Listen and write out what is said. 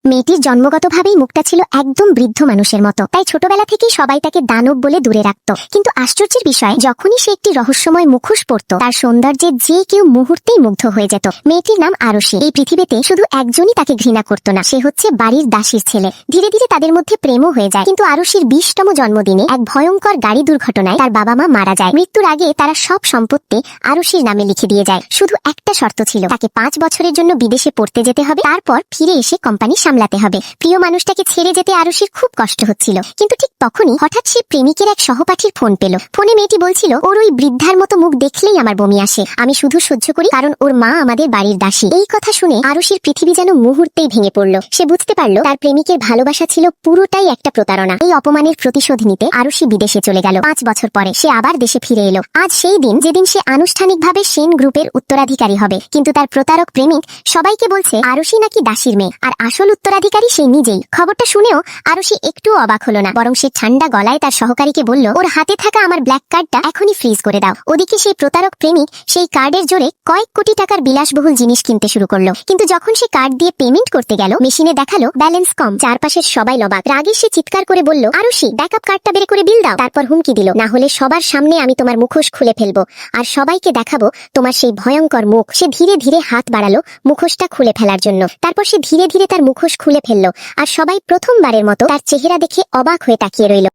মেয়েটির জন্মগতভাবেই মুখটা ছিল একদম বৃদ্ধ মানুষের মতো, তাই ছোটবেলা থেকেই সবাই তাকে দানব বলে দূরে রাখত। কিন্তু আশ্চর্যের বিষয়, যখনই সে একটি রহস্যময় মুখোশ পরত, তার সৌন্দর্যে যে কেউ মুহূর্তেই মুগ্ধ হয়ে যেত। মেয়েটির নাম আরশি। এই পৃথিবীতে শুধু একজনই তাকে ঘৃণা করত না, সে হচ্ছে বাড়ির দাসীর ছেলে। ধীরে ধীরে তাদের মধ্যে প্রেমও হয়ে যায়। কিন্তু আরশির 20তম জন্মদিনে এক ভয়ঙ্কর গাড়ি দুর্ঘটনায় তার বাবা মা মারা যায়। মৃত্যুর আগে তারা সব সম্পত্তি আরশির নামে লিখে দিয়ে যায়। শুধু একটা শর্ত ছিল, তাকে 5 বছরের জন্য বিদেশে পড়তে যেতে হবে, তারপর ফিরে এসে কোম্পানি সামলাতে হবে। প্রিয় মানুষটাকে ছেড়ে যেতে আরশির খুব কষ্ট হচ্ছিল। কিন্তু ঠিক তখনই হঠাৎ সে প্রেমিকের এক সহপাঠীর ফোন পেল। ফোনে মেয়েটি বলছিল, ওর ওই বৃদ্ধার মতো মুখ দেখলেই আমার বমি আসে, আমি শুধু সহ্য করি কারণ ওর মা আমাদের বাড়ির দাসী। এই কথা শুনে আরশির পৃথিবী যেন মুহূর্তেই ভেঙে পড়ল। সে বুঝতে পারল তার প্রেমিকের ভালোবাসা ছিল পুরোটাই একটা প্রতারণা। এই অপমানের প্রতিশোধ নিতে আরশি বিদেশে চলে গেল। 5 বছর পরে সে আবার দেশে ফিরে এলো। আজ সেই দিন যেদিন সে আনুষ্ঠানিকভাবে সেন গ্রুপের উত্তরাধিকারী হবে। কিন্তু তার প্রতারক প্রেমিক সবাইকে বলছে আরশি নাকি দাসীর মেয়ে, আর আসল উত্তরাধিকারী সে নিজেই। খবরটা শুনেও আরশি একটুও অবাক হলো না, বরং সে ঠান্ডা গলায় তার সহকারীকে বলল, ওর হাতে থাকা আমার ব্ল্যাক কার্ডটা এখনই ফ্রিজ করে দাও। ওদিকে সেই প্রতারক প্রেমিক সেই কার্ডের জোরে কয়েক কোটি টাকার বিলাসবহুল জিনিস কিনতে শুরু করলো। কিন্তু যখন সে কার্ড দিয়ে পেমেন্ট করতে গেল, মেশিনে দেখালো ব্যালেন্স কম। চারপাশের সবাই অবাক। রাগে সে চিৎকার করে বলল, আরশি ব্যাকআপ কার্ডটা বের করে বিল দাও। তারপর হুমকি দিল, না হলে সবার সামনে আমি তোমার মুখোশ খুলে ফেলবো আর সবাইকে দেখাবো তোমার সেই ভয়ঙ্কর মুখ। সে ধীরে ধীরে হাত বাড়ালো মুখোশটা খুলে ফেলার জন্য। তারপর সে ধীরে ধীরে তার মুখোশ খুলে ফেললো আর সবাই প্রথমবারের মতো তার চেহারা দেখে অবাক হয়ে তাকিয়ে রইল।